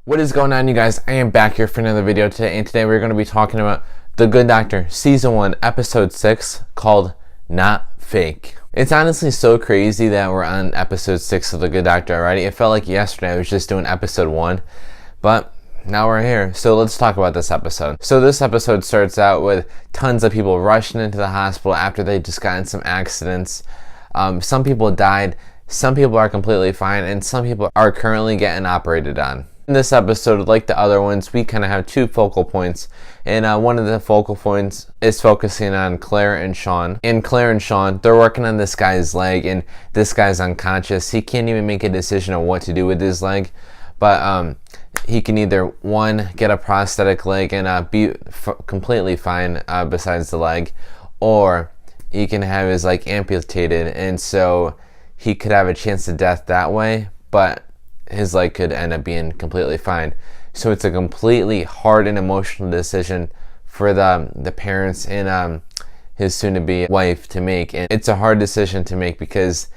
What is going on, you guys? I am back here for another video today, and today we're going to be talking about The Good Doctor Season 1 Episode 6 called Not Fake. It's honestly so crazy that we're on Episode 6 of The Good Doctor already. It felt like yesterday I was just doing Episode 1, but now we're here. So let's talk about this episode. So this episode starts out with tons of people rushing into the hospital after they just got in some accidents. Some people died, some people are completely fine, and some people are currently getting operated on. In this episode, like the other ones, we kind of have two focal points, and one of the focal points is focusing on Claire and Sean. And Claire and Sean, they're working on this guy's leg, and this guy's unconscious. He can't even make a decision on what to do with his leg, but he can either, one, get a prosthetic leg and be completely fine besides the leg, or he can have his leg amputated, and so he could have a chance of death that way, but his leg could end up being completely fine. So it's a completely hard and emotional decision for the parents and his soon-to-be wife to make. And it's a hard decision to make because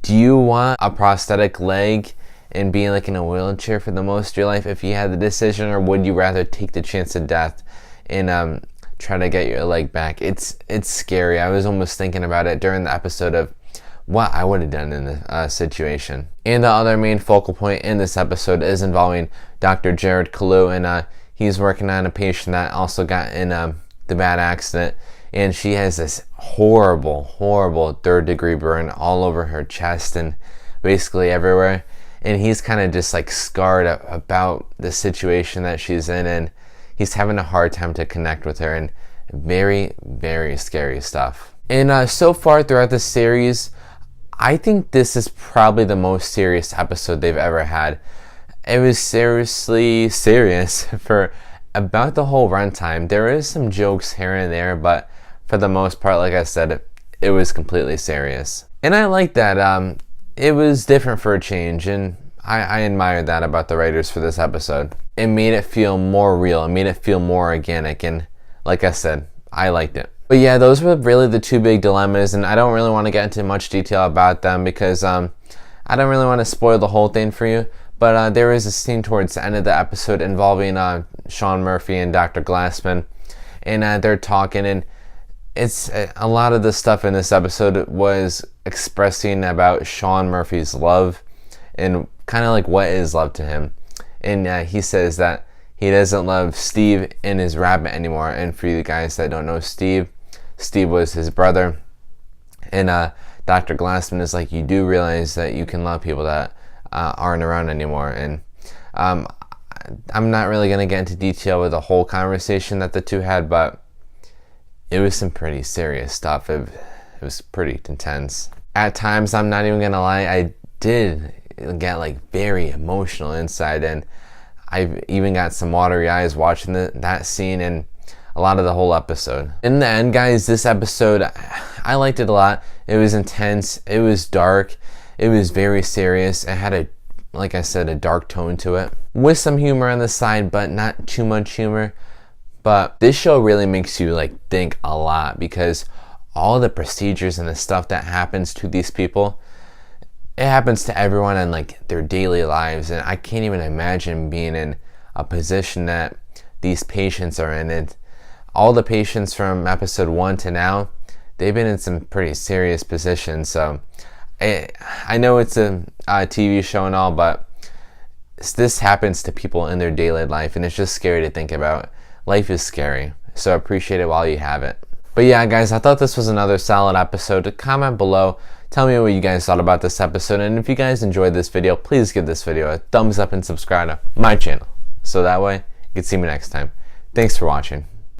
do you want a prosthetic leg and being like in a wheelchair for the most of your life if you had the decision, or would you rather take the chance of death and try to get your leg back? It's scary. I was almost thinking about it during the episode of what I would have done in the situation. And the other main focal point in this episode is involving Dr. Jared Kalu, and he's working on a patient that also got in the bad accident, and she has this horrible third-degree burn all over her chest and basically everywhere, and he's kind of just like scarred about the situation that she's in, and he's having a hard time to connect with her, and very scary stuff. And so far throughout the series, I think this is probably the most serious episode they've ever had. It was seriously serious for about the whole runtime. There is some jokes here and there, but for the most part, like I said, it was completely serious. And I like that. It was different for a change, and I admired that about the writers for this episode. It made it feel more real. It made it feel more organic, and like I said, I liked it. But yeah, those were really the two big dilemmas, and I don't really want to get into much detail about them because I don't really want to spoil the whole thing for you. But there is a scene towards the end of the episode involving Sean Murphy and Dr. Glassman, and they're talking, and it's a lot of the stuff in this episode was expressing about Sean Murphy's love and kind of like what is love to him. And he says that he doesn't love Steve and his rabbit anymore. And for you guys that don't know Steve was his brother. And Dr. Glassman is like, you do realize that you can love people that aren't around anymore. And I'm not really going to get into detail with the whole conversation that the two had, but it was some pretty serious stuff. It was pretty intense. At times, I'm not even going to lie, I did get like very emotional inside, and I've even got some watery eyes watching that scene and a lot of the whole episode. In the end, guys, this episode, I liked it a lot. It was intense. It was dark. It was very serious. It had like I said, a dark tone to it with some humor on the side, but not too much humor. But this show really makes you like think a lot because all the procedures and the stuff that happens to these people, it happens to everyone in like their daily lives, and I can't even imagine being in a position that these patients are in. And all the patients from episode 1 to now, they've been in some pretty serious positions. So I know it's a TV show and all, but this happens to people in their daily life, and it's just scary to think about. Life is scary, so appreciate it while you have it. But yeah, guys, I thought this was another solid episode. Comment below. Tell me what you guys thought about this episode, and if you guys enjoyed this video, please give this video a thumbs up and subscribe to my channel, so that way you can see me next time. Thanks for watching.